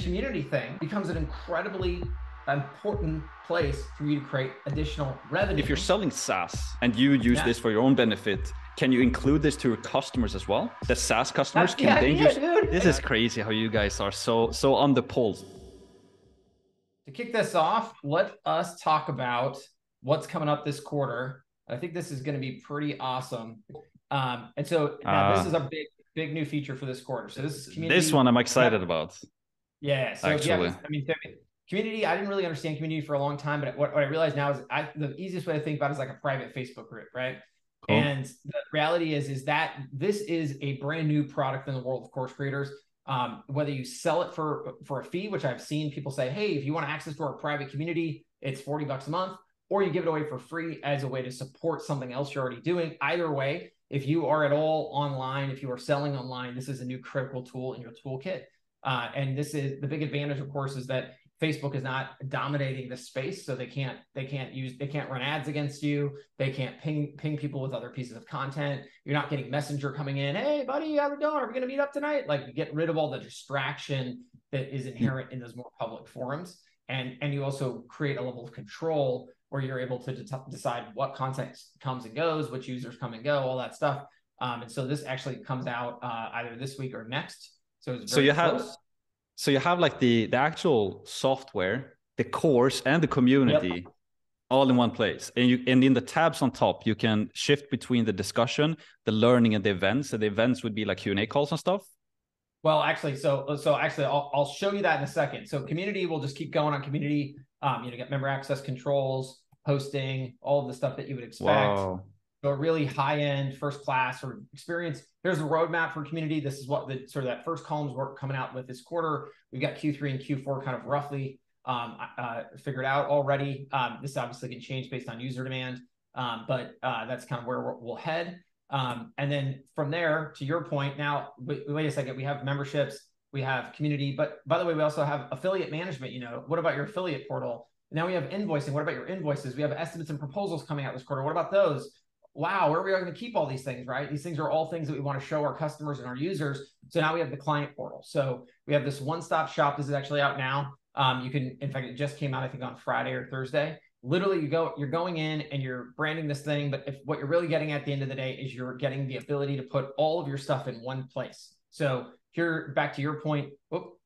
community thing becomes an incredibly important place for you to create additional revenue. If you're selling SaaS and you use this for your own benefit, can you include this to your customers as well? The SaaS customers, can they use dude. This is crazy how you guys are so on the pulse. To kick this off, let us talk about what's coming up this quarter. I think this is going to be pretty awesome. And so now this is a big new feature for this quarter. So this is community. This one I'm excited about. Yeah. So actually, community, I didn't really understand community for a long time, but what I realize now is the easiest way to think about it is like a private Facebook group, right? Cool. And the reality is that this is a brand new product in the world of course creators. Whether you sell it for a fee, which I've seen people say, hey, if you want access to our private community, it's $40 a month, or you give it away for free as a way to support something else you're already doing. Either way, if you are at all online, if you are selling online, this is a new critical tool in your toolkit. And this is the big advantage, of course, is that Facebook is not dominating the space, so they can't run ads against you. They can't ping people with other pieces of content. You're not getting Messenger coming in. Hey, buddy, how we doing? Are we going to meet up tonight? Like, you get rid of all the distraction that is inherent in those more public forums, and you also create a level of control where you're able to decide what content comes and goes, which users come and go, all that stuff. And so this actually comes out either this week or next. So it's very close. So you have like the actual software, the course, and the community all in one place. And in the tabs on top, you can shift between the discussion, the learning, and the events. So the events would be like Q&A calls and stuff. Well, actually, so actually, I'll show you that in a second. So community, we'll just keep going on community. Get member access controls, hosting, all of the stuff that you would expect. Wow. So a really high-end, first-class sort of experience. Here's a roadmap for community. This is what the sort of that first columns we're coming out with this quarter. We've got Q3 and Q4 kind of roughly figured out already. This obviously can change based on user demand, but that's kind of where we'll head. And then from there, to your point, now, wait a second, we have memberships, we have community, but by the way, we also have affiliate management. What about your affiliate portal? Now we have invoicing. What about your invoices? We have estimates and proposals coming out this quarter. What about those? Wow, where are we going to keep all these things, right? These things are all things that we want to show our customers and our users. So now we have the client portal. So we have this one-stop shop. This is actually out now. You can, in fact, it just came out, I think, on Friday or Thursday. Literally, you're going in and you're branding this thing, but what you're really getting at the end of the day is you're getting the ability to put all of your stuff in one place. So here, back to your point,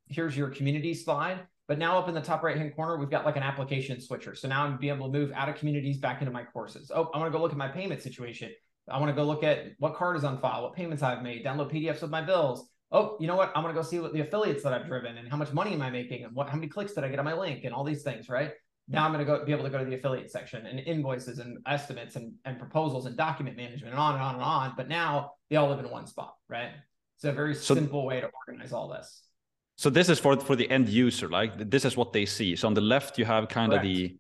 here's your community slide. But now up in the top right-hand corner, we've got like an application switcher. So now I'm be able to move out of communities back into my courses. Oh, I want to go look at my payment situation. I want to go look at what card is on file, what payments I've made, download PDFs of my bills. Oh, you know what? I'm going to go see what the affiliates that I've driven and how much money am I making and how many clicks did I get on my link and all these things, right? Now I'm going to be able to go to the affiliate section and invoices and estimates and proposals and document management and on and on and on. But now they all live in one spot, right? It's a very simple way to organize all this. So this is for the end user, like this is what they see. So on the left, you have kind of the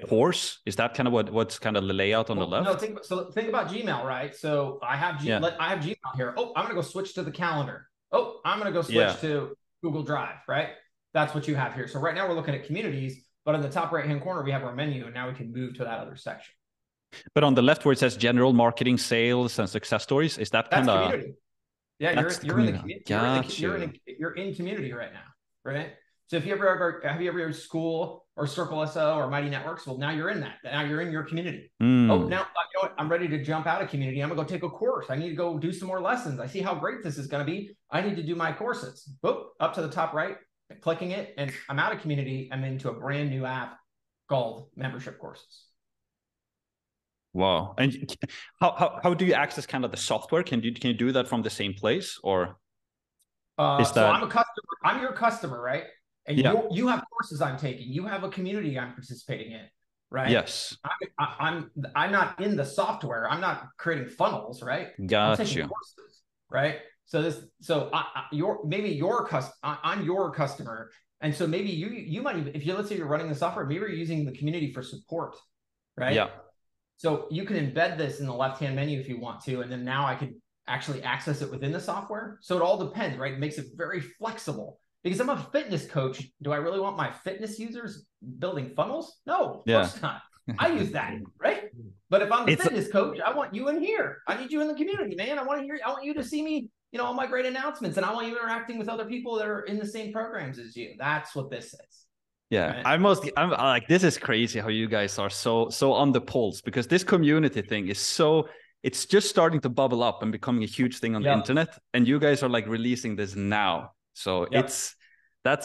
course. Is that kind of what's kind of the layout on the left? No, think about Gmail, right? So I have Gmail here. Oh, I'm going to go switch to the calendar. Oh, I'm going to go switch to Google Drive, right? That's what you have here. So right now we're looking at communities, but in the top right-hand corner, we have our menu, and now we can move to that other section. But on the left where it says general marketing, sales, and success stories, is that kind of... community. Yeah, you're in the community. You're in community right now, right? So if you have you ever heard Skool or Circle SO or Mighty Networks? Well, now you're in that. Now you're in your community. Oh, now you know what? I'm ready to jump out of community. I'm gonna go take a course. I need to go do some more lessons. I see how great this is gonna be. I need to do my courses. Boop, up to the top right, clicking it, and I'm out of community. I'm into a brand new app called Membership Courses. Wow. And how do you access kind of the software? Can you do that from the same place, or is that... So I'm a customer. I'm your customer, right? And you have courses I'm taking. You have a community I'm participating in, right? Yes. I'm not in the software. I'm not creating funnels, right? Got I'm taking courses, right? So I'm your customer, and so maybe you might even, if let's say you're running the software, maybe you're using the community for support, right? Yeah. So you can embed this in the left-hand menu if you want to, and then now I can actually access it within the software. So it all depends, right? It makes it very flexible. Because I'm a fitness coach, do I really want my fitness users building funnels? No, of course not. I use that, right? But if I'm the fitness coach, I want you in here. I need you in the community, man. I want you to see me all my great announcements, and I want you interacting with other people that are in the same programs as you. That's what this is. Yeah, right? I'm like, this is crazy how you guys are so on the pulse, because this community thing is it's just starting to bubble up and becoming a huge thing on the internet, and you guys are like releasing this now. So that's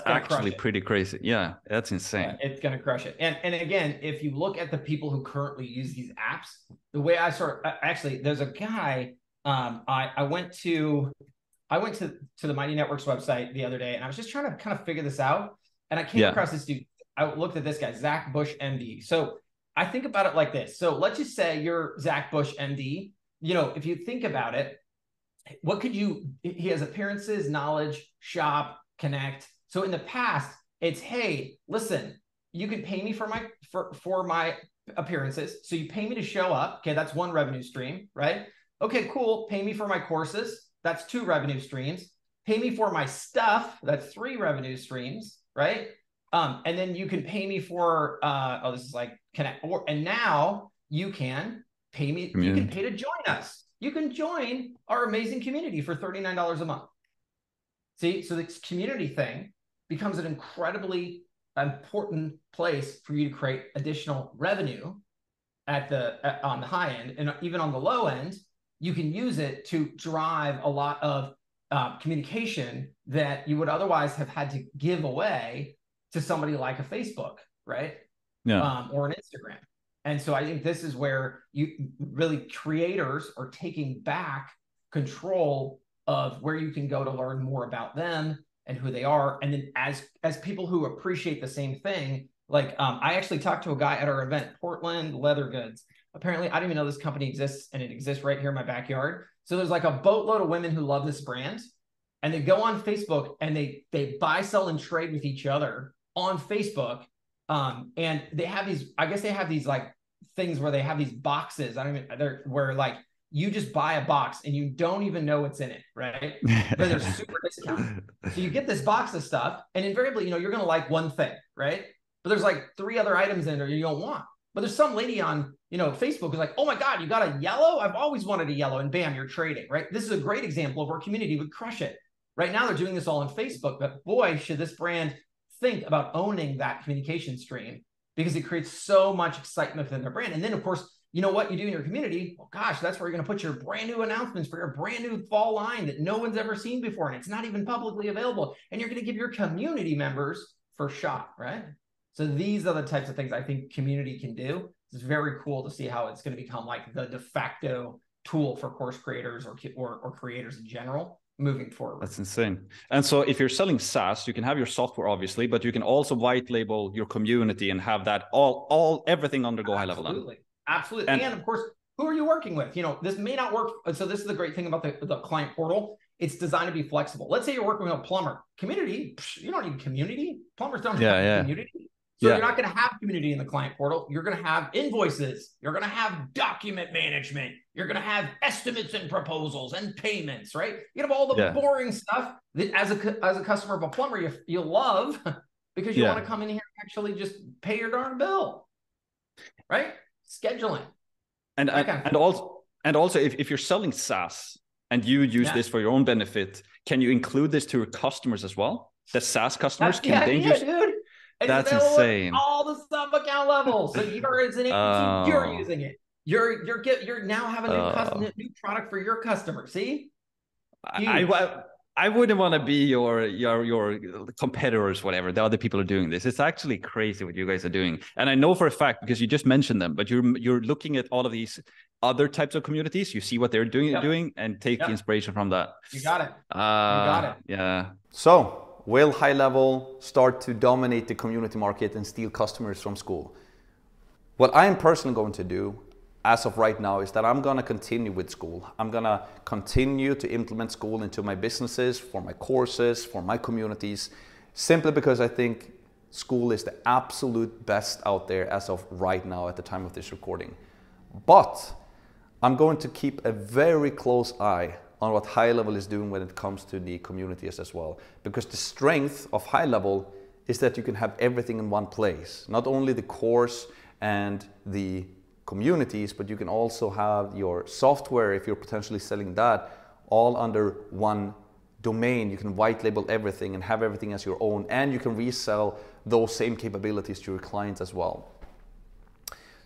actually pretty crazy. Yeah, that's insane. It's going to crush it. And again, if you look at the people who currently use these apps, the way actually, there's a guy, I went to the Mighty Networks website the other day, and I was just trying to kind of figure this out. And I came across this dude. I looked at this guy, Zach Bush, MD. So I think about it like this. So let's just say you're Zach Bush, MD. If you think about it, he has appearances, knowledge, shop, connect. So in the past, it's, hey, listen, you can pay me for my appearances. So you pay me to show up. Okay, that's one revenue stream, right? Okay, cool. Pay me for my courses. That's 2 revenue streams. Pay me for my stuff. That's 3 revenue streams, right? And then you can pay me for, this is like connect. And now you can pay me. You can pay to join us. You can join our amazing community for $39 a month. See, so this community thing becomes an incredibly important place for you to create additional revenue on the high end, and even on the low end, you can use it to drive a lot of communication that you would otherwise have had to give away to somebody like a Facebook, right? Yeah. Or an Instagram. And so I think this is where creators are taking back control of where you can go to learn more about them and who they are. And then as people who appreciate the same thing, like I actually talked to a guy at our event, Portland Leather Goods. Apparently, I didn't even know this company exists, and it exists right here in my backyard. So there's like a boatload of women who love this brand, and they go on Facebook and they buy, sell, and trade with each other on Facebook. And they have these like things where they have these boxes. Where like you just buy a box and you don't even know what's in it, right? But they're super discounted. So you get this box of stuff, and invariably, you're going to like one thing, right? But there's like 3 other items in there you don't want. But there's some lady on, Facebook who's like, oh my God, you got a yellow? I've always wanted a yellow. And bam, you're trading, right? This is a great example of where community would crush it. Right now, they're doing this all on Facebook, but boy, should this brand think about owning that communication stream, because it creates so much excitement within their brand. And then, of course, you know what you do in your community? Well, gosh, that's where you're going to put your brand new announcements for your brand new fall line that no one's ever seen before, and it's not even publicly available. And you're going to give your community members first shot, right? So these are the types of things I think community can do. It's very cool to see how it's going to become like the de facto tool for course creators or creators in general moving forward. That's insane. And so if you're selling SaaS, you can have your software, obviously, but you can also white label your community and have that everything undergo HighLevel. Absolutely. And of course, who are you working with? This may not work. So this is the great thing about the client portal. It's designed to be flexible. Let's say you're working with a plumber. Community, you don't need community. Plumbers don't have community. So you're not going to have community in the client portal. You're going to have invoices. You're going to have document management. You're going to have estimates and proposals and payments, right? You have all the boring stuff that as a customer of a plumber, you love, because you want to come in here and actually just pay your darn bill, right? Scheduling. And also if you're selling SaaS and you use this for your own benefit, can you include this to your customers as well? The SaaS customers dude. That's insane. All the sub account levels. So you're as an agency, you're using it. You're now having a new product for your customer. See, I wouldn't want to be your competitors, whatever. The other people are doing this. It's actually crazy what you guys are doing, and I know for a fact because you just mentioned them. But you're looking at all of these other types of communities. You see what they're doing, and take the inspiration from that. You got it. You got it. Yeah. So, will HighLevel start to dominate the community market and steal customers from Skool? What I am personally going to do as of right now is that I'm going to continue with Skool. I'm going to continue to implement Skool into my businesses, for my courses, for my communities, simply because I think Skool is the absolute best out there as of right now at the time of this recording. But I'm going to keep a very close eye on what HighLevel is doing when it comes to the communities as well. Because the strength of HighLevel is that you can have everything in one place. Not only the course and the communities, but you can also have your software if you're potentially selling that, all under one domain. You can white label everything and have everything as your own, and you can resell those same capabilities to your clients as well.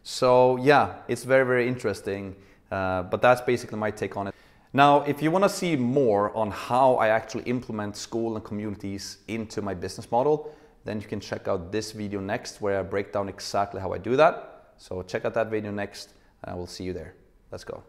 So yeah, it's very, very interesting, but that's basically my take on it. Now, if you want to see more on how I actually implement Skool and communities into my business model, then you can check out this video next, where I break down exactly how I do that. So check out that video next, and I will see you there. Let's go.